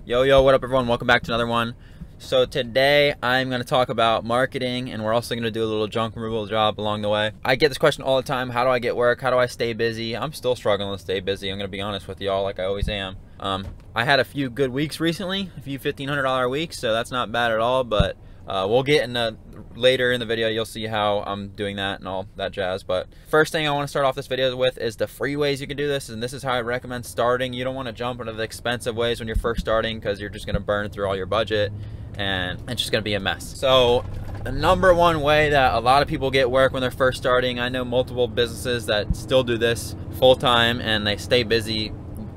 Yo, what up everyone? Welcome back to another one. So today I'm going to talk about marketing, and we're also going to do a little junk removal job along the way. I get this question all the time. How do I get work? How do I stay busy? I'm still struggling to stay busy. I'm going to be honest with y'all, like I always am. I had a few good weeks recently, a few $1,500 weeks, so that's not bad at all, but we'll get in later in the video. You'll see how I'm doing that and all that jazz. But first thing I want to start off this video with is the free ways you can do this, and this is how I recommend starting. You don't want to jump into the expensive ways when you're first starting, because you're just going to burn through all your budget and it's just going to be a mess. So the number one way that a lot of people get work when they're first starting, I know multiple businesses that still do this full time and they stay busy.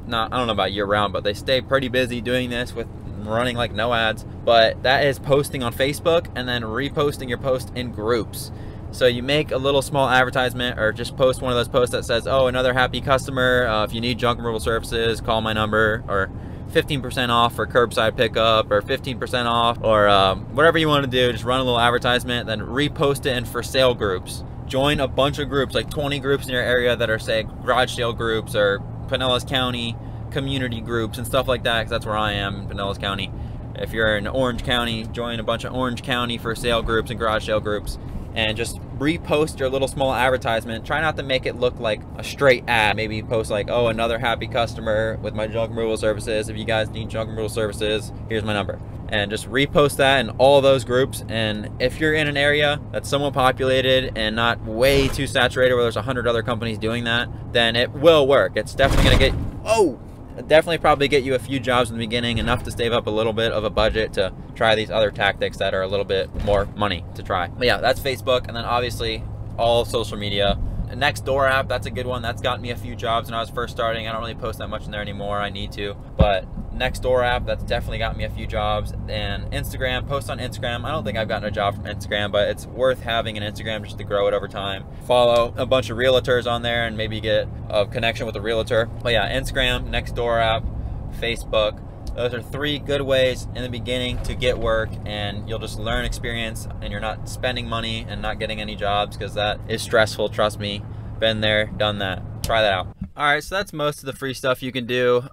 I don't know about year round, but they stay pretty busy doing this with running like no ads. But that is posting on Facebook and then reposting your post in groups. So you make a little small advertisement, or just post one of those posts that says, oh, another happy customer, if you need junk removal services, call my number, or 15% off for curbside pickup, or 15% off, or whatever you want to do. Just run a little advertisement, then repost it in for sale groups. Join a bunch of groups, like 20 groups in your area that are, say, garage sale groups or Pinellas County community groups and stuff like that, because that's where I am in Pinellas County. If you're in Orange County, join a bunch of Orange County for sale groups and garage sale groups, and just repost your little small advertisement. Try not to make it look like a straight ad. Maybe post like, oh, another happy customer with my junk removal services. If you guys need junk removal services, here's my number. And just repost that in all those groups. And if you're in an area that's somewhat populated and not way too saturated where there's 100 other companies doing that, then it will work. It's definitely gonna get, definitely probably get you a few jobs in the beginning, enough to save up a little bit of a budget to try these other tactics that are a little bit more money to try. But yeah, that's Facebook. And then obviously all social media. The Nextdoor app, that's a good one. That's gotten me a few jobs when I was first starting. I don't really post that much in there anymore. I need to, but Nextdoor app, that's definitely got me a few jobs. And Instagram, post on Instagram. I don't think I've gotten a job from Instagram, but it's worth having an Instagram just to grow it over time. Follow a bunch of realtors on there and maybe get a connection with a realtor. But yeah, Instagram, Nextdoor app, Facebook. Those are three good ways in the beginning to get work, and you'll just learn experience, and you're not spending money and not getting any jobs, because that is stressful. Trust me, been there, done that. Try that out. All right, so that's most of the free stuff you can do.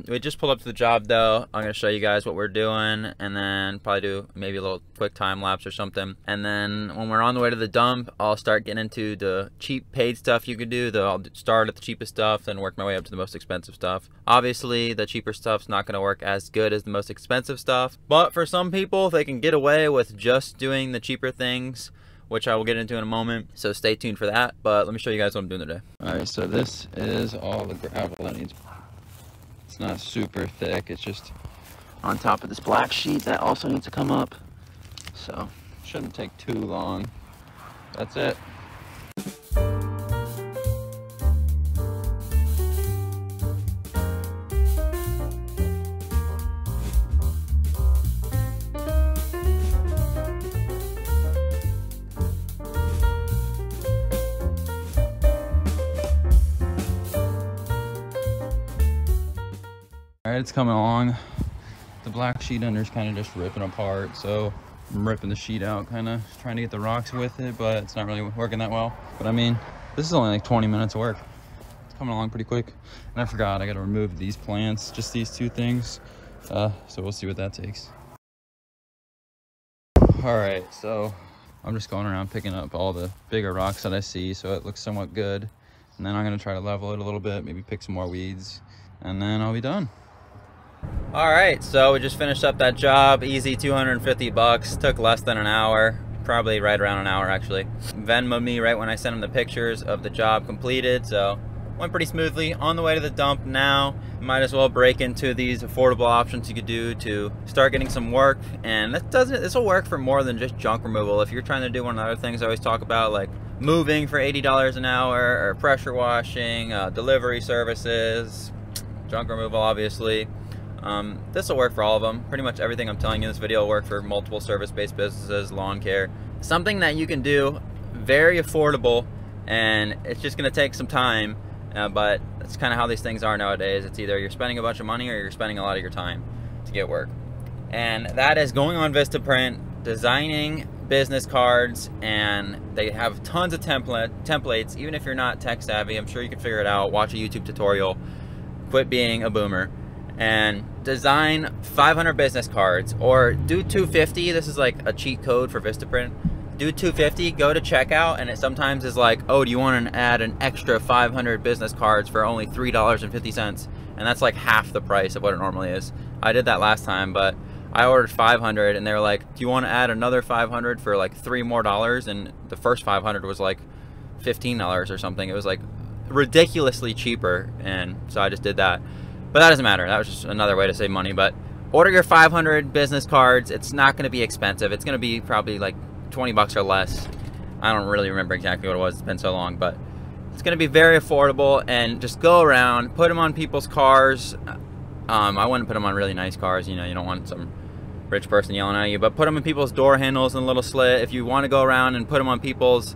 We just pulled up to the job though. I'm gonna show you guys what we're doing, and then probably do maybe a little quick time lapse or something. And then when we're on the way to the dump, I'll start getting into the cheap paid stuff you could do. I'll start at the cheapest stuff, then work my way up to the most expensive stuff. Obviously, the cheaper stuff's not gonna work as good as the most expensive stuff, but for some people, they can get away with just doing the cheaper things, which I will get into in a moment, so stay tuned for that. But let me show you guys what I'm doing today. All right, so this is all the gravel that needs. It's not super thick, it's just on top of this black sheet that also needs to come up. So, shouldn't take too long. That's it. All right, it's coming along. The black sheet under is kind of just ripping apart, so I'm ripping the sheet out, kind of trying to get the rocks with it, but it's not really working that well. But I mean, this is only like 20 minutes of work. It's coming along pretty quick. And I forgot, I got to remove these plants, just these two things. So we'll see what that takes. All right, so I'm just going around picking up all the bigger rocks that I see, so it looks somewhat good. And then I'm gonna try to level it a little bit, maybe pick some more weeds, and then I'll be done. All right, so we just finished up that job. Easy 250 bucks. Took less than an hour, probably right around an hour actually. Venmo'd me right when I sent him the pictures of the job completed, so went pretty smoothly. On the way to the dump now. Might as well break into these affordable options you could do to start getting some work. And this will work for more than just junk removal. If you're trying to do one of the other things I always talk about, like moving for $80 an hour, or pressure washing, delivery services, junk removal obviously. This will work for all of them. Pretty much everything I'm telling you in this video will work for multiple service-based businesses, lawn care. Something that you can do, very affordable, and it's just going to take some time, but that's kind of how these things are nowadays. It's either you're spending a bunch of money or you're spending a lot of your time to get work. And that is going on Vistaprint, designing business cards, and they have tons of templates. Even if you're not tech savvy, I'm sure you can figure it out. Watch a YouTube tutorial. Quit being a boomer. and design 500 business cards, or do 250. This is like a cheat code for Vistaprint. Do 250, go to checkout, and it sometimes is like, oh, do you want to add an extra 500 business cards for only $3.50? And that's like half the price of what it normally is. I did that last time, but I ordered 500 and they were like, do you want to add another 500 for like $3 more? And the first 500 was like $15 or something. It was like ridiculously cheaper, and so I just did that. But that doesn't matter. That was just another way to save money. But order your 500 business cards. It's not going to be expensive. It's going to be probably like 20 bucks or less. I don't really remember exactly what it was. It's been so long, but it's going to be very affordable. And just go around, put them on people's cars. I wouldn't put them on really nice cars. You know, you don't want some rich person yelling at you, but put them in people's door handles and a little slit. If you want to go around and put them on people's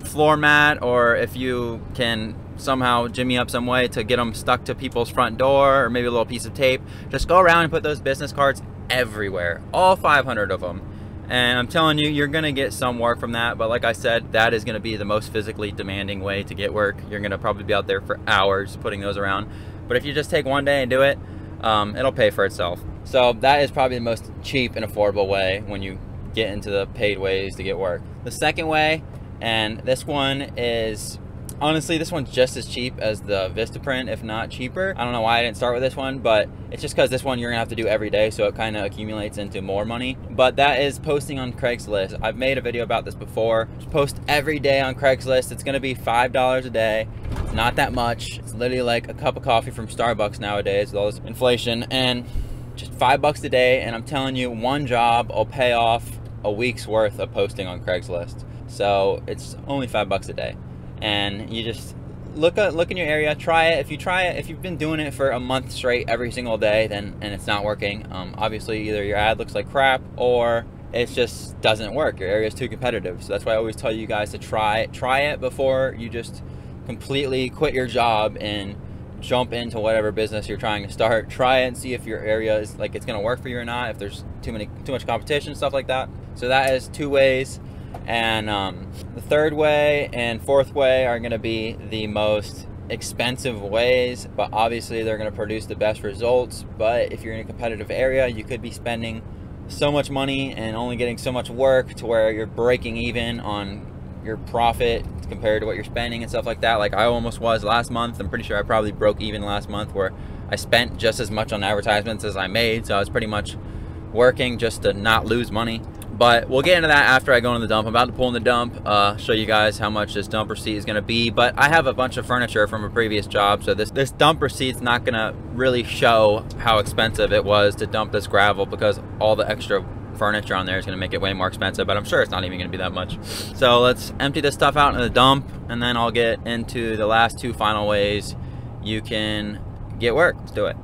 floor mat, or if you can somehow jimmy up some way to get them stuck to people's front door, or maybe a little piece of tape, just go around and put those business cards everywhere, all 500 of them. And I'm telling you, you're gonna get some work from that, but like I said, that is gonna be the most physically demanding way to get work. You're gonna probably be out there for hours putting those around, but if you just take one day and do it, it'll pay for itself. So that is probably the most cheap and affordable way when you get into the paid ways to get work. The second way, and this one is, honestly, this one's just as cheap as the Vistaprint, if not cheaper. I don't know why I didn't start with this one, but it's just because this one you're gonna have to do every day, so it kind of accumulates into more money. But that is posting on Craigslist. I've made a video about this before. Just post every day on Craigslist. It's gonna be $5 a day. It's not that much. It's literally like a cup of coffee from Starbucks nowadays with all this inflation, and just $5 a day. And I'm telling you, one job will pay off a week's worth of posting on Craigslist. So it's only $5 a day. And you just look in your area, try it. If you try it, if you've been doing it for a month straight every single day, and it's not working, obviously either your ad looks like crap or it just doesn't work. Your area is too competitive. So that's why I always tell you guys to try it before you just completely quit your job and jump into whatever business you're trying to start. Try it and see if your area is like it's gonna work for you or not, if there's too much competition, stuff like that. So that is 2 ways. And the third way and fourth way are going to be the most expensive ways, but obviously they're going to produce the best results. But if you're in a competitive area, you could be spending so much money and only getting so much work to where you're breaking even on your profit compared to what you're spending and stuff like that. Like I almost was last month. I'm pretty sure I probably broke even last month, where I spent just as much on advertisements as I made. So I was pretty much working just to not lose money. But we'll get into that after I go into the dump. I'm about to pull in the dump, show you guys how much this dump receipt is gonna be. But I have a bunch of furniture from a previous job, so this dump receipt's not gonna really show how expensive it was to dump this gravel, because all the extra furniture on there is gonna make it way more expensive, but I'm sure it's not even gonna be that much. So let's empty this stuff out in the dump, and then I'll get into the last 2 final ways you can get work. Let's do it.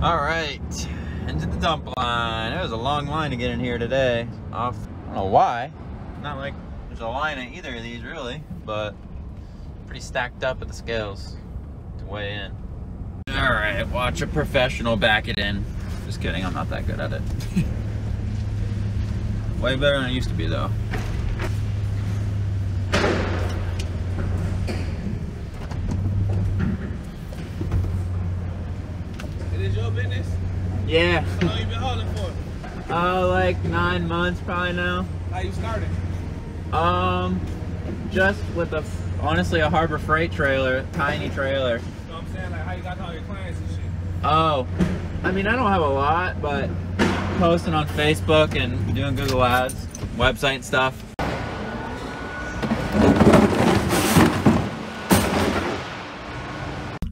All right. Into the dump line. It was a long line to get in here today. I don't know why. Not like there's a line at either of these really, but pretty stacked up at the scales to weigh in. All right, watch a professional back it in. Just kidding, I'm not that good at it. Way better than I used to be though. It is your business? Yeah. How long you been hauling for? Like 9 months probably now. How you started? Just with honestly a Harbor Freight trailer, tiny trailer. You know what I'm saying? Like how you got all your clients and shit? Oh, I mean, I don't have a lot, but posting on Facebook and doing Google Ads, website and stuff.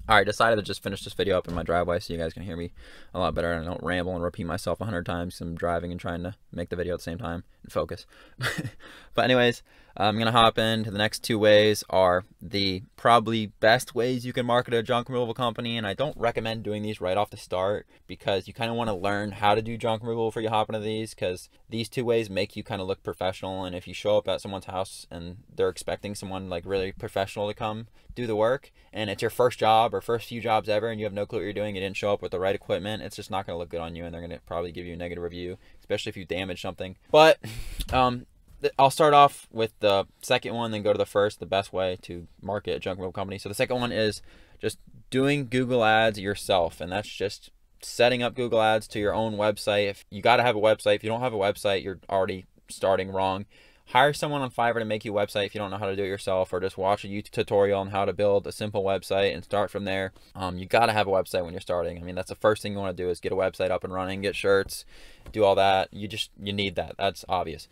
Alright, decided to just finish this video up in my driveway so you guys can hear me a lot better and I don't ramble and repeat myself 100 times. I'm driving and trying to make the video at the same time and focus. But anyways, I'm going to hop into the next 2 ways are the probably best ways you can market a junk removal company. And I don't recommend doing these right off the start because you kind of want to learn how to do junk removal before you hop into these, because these 2 ways make you kind of look professional. And if you show up at someone's house and they're expecting someone like really professional to come do the work, and it's your first job or first few jobs ever and you have no clue what you're doing, you didn't show up with the right equipment, it's just not going to look good on you and they're going to probably give you a negative review, especially if you damage something. But I'll start off with the second one, then go to the first, the best way to market a junk removal company. So the second one is just doing Google Ads yourself, and that's just setting up Google Ads to your own website. If you got to have a website, if you don't have a website, you're already starting wrong. Hire someone on Fiverr to make you a website if you don't know how to do it yourself, or just watch a YouTube tutorial on how to build a simple website and start from there. You got to have a website when you're starting. I mean, that's the first thing you want to do, is get a website up and running, get shirts, do all that. You need that. That's obvious.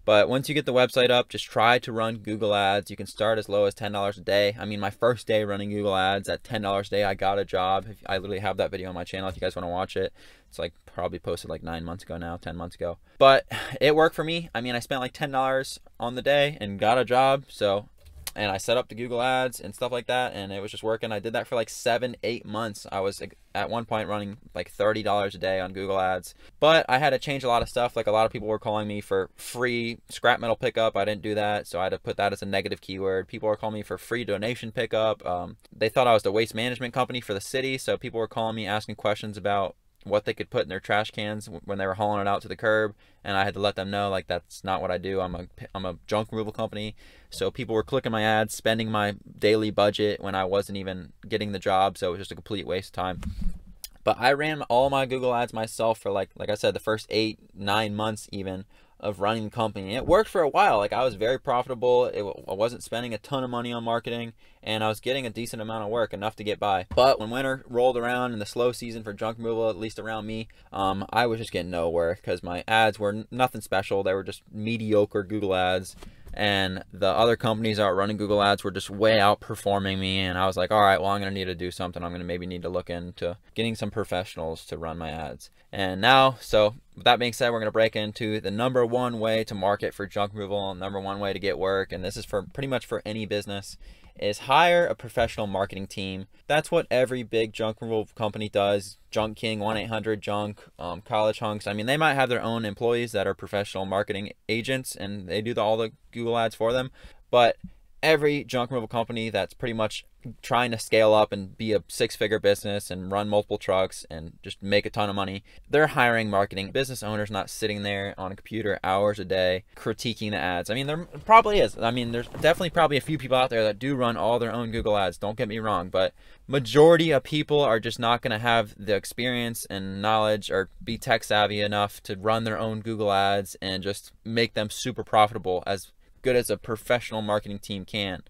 But once you get the website up, just try to run Google Ads. You can start as low as $10 a day. I mean, my first day running Google Ads at $10 a day, I got a job. I literally have that video on my channel if you guys want to watch it. It's like probably posted like 9 months ago now, 10 months ago. But it worked for me. I mean, I spent like $10 on the day and got a job. And I set up the Google Ads and stuff like that, and it was just working. I did that for like 7-8 months. I was at one point running like $30 a day on Google Ads. But I had to change a lot of stuff. Like, a lot of people were calling me for free scrap metal pickup. I didn't do that, so I had to put that as a negative keyword. People were calling me for free donation pickup. They thought I was the waste management company for the city, so people were calling me asking questions about what they could put in their trash cans when they were hauling it out to the curb, and I had to let them know, like, that's not what I do. I'm a junk removal company. So people were clicking my ads, spending my daily budget when I wasn't even getting the job, so it was just a complete waste of time. But I ran all my Google Ads myself for like I said, the first 8-9 months even of running the company. It worked for a while. Like, I was very profitable. I wasn't spending a ton of money on marketing, and I was getting a decent amount of work, enough to get by. But when winter rolled around and the slow season for junk removal, at least around me, I was just getting nowhere because my ads were nothing special. They were just mediocre Google Ads, and the other companies that were running Google Ads were just way outperforming me. And I was like, all right, well, I'm going to need to do something. I'm going to maybe need to look into getting some professionals to run my ads. And now, so with that being said, we're going to break into the #1 way to market for junk removal, and #1 way to get work. And this is for pretty much for any business, is hire a professional marketing team. That's what every big junk removal company does. Junk King, 1-800-JUNK, College Hunks. I mean, they might have their own employees that are professional marketing agents, and they do all the Google Ads for them. But every junk removal company that's pretty much trying to scale up and be a 6-figure business and run multiple trucks and just make a ton of money, they're hiring marketing business owners, not sitting there on a computer hours a day critiquing the ads. I mean, there probably is. I mean, there's definitely probably a few people out there that do run all their own Google Ads, don't get me wrong, but majority of people are just not going to have the experience and knowledge or be tech savvy enough to run their own Google Ads and just make them super profitable as good as a professional marketing team can.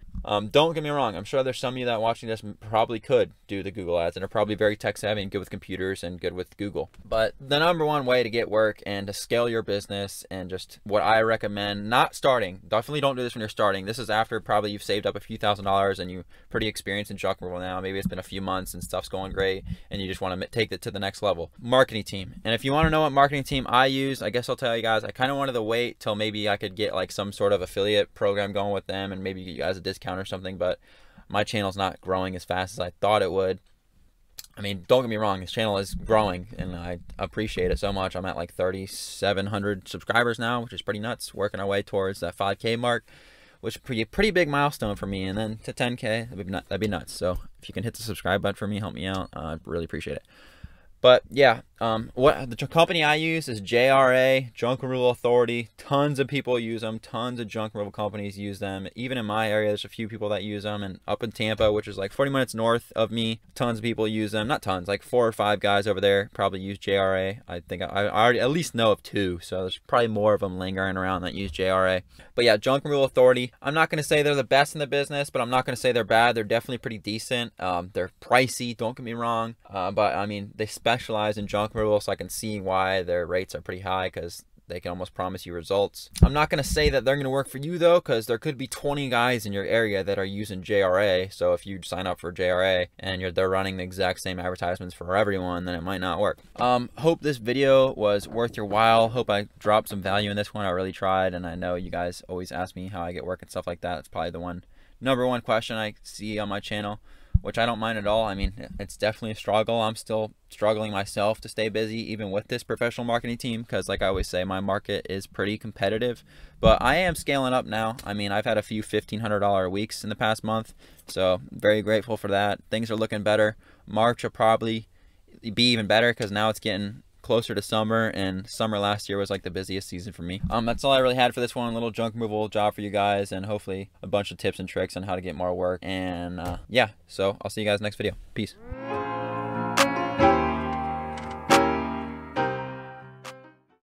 Don't get me wrong, I'm sure there's some of you that watching this probably could do the Google Ads and are probably very tech savvy and good with computers and good with Google. But the #1 way to get work and to scale your business, and just what I recommend, not starting, definitely don't do this when you're starting. This is after probably you've saved up a few $1,000s and you're pretty experienced in junk removal now. Maybe it's been a few months and stuff's going great and you just want to take it to the next level. Marketing team. And if you want to know what marketing team I use, I guess I'll tell you guys. I kind of wanted to wait till maybe I could get like some sort of affiliate program going with them and maybe get you guys a discount or something, but my channel's not growing as fast as I thought it would. I mean, don't get me wrong, this channel is growing and I appreciate it so much. I'm at like 3,700 subscribers now, which is pretty nuts. Working our way towards that 5K mark, which would be a pretty big milestone for me, and then to 10K, that'd be nuts. So if you can hit the subscribe button for me, help me out, I'd really appreciate it. But yeah, what the company I use is JRA, Junk Removal Authority. Tons of people use them. Tons of junk removal companies use them. Even in my area, there's a few people that use them. And up in Tampa, which is like 40 minutes north of me, tons of people use them. Not tons, like 4 or 5 guys over there probably use JRA. I think I already at least know of 2. So there's probably more of them lingering around that use JRA. But yeah, Junk Removal Authority. I'm not going to say they're the best in the business, but I'm not going to say they're bad. They're definitely pretty decent. They're pricey, don't get me wrong. But I mean, they specialize in junk removal, so I can see why their rates are pretty high, because they can almost promise you results. I'm not going to say that they're going to work for you though, because there could be 20 guys in your area that are using JRA. So if you sign up for JRA and they're running the exact same advertisements for everyone, then it might not work. Hope this video was worth your while. Hope I dropped some value in this one. I really tried, and I know you guys always ask me how I get work and stuff like that. It's probably the #1 question I see on my channel, which I don't mind at all. I mean, it's definitely a struggle. I'm still struggling myself to stay busy, even with this professional marketing team, because like I always say, my market is pretty competitive. But I am scaling up now. I mean, I've had a few $1,500 weeks in the past month, so very grateful for that. Things are looking better. March will probably be even better, because now it's getting closer to summer, and summer last year was like the busiest season for me. That's all I really had for this one. A little junk removal job for you guys, and hopefully a bunch of tips and tricks on how to get more work. And yeah, so I'll see you guys next video. Peace.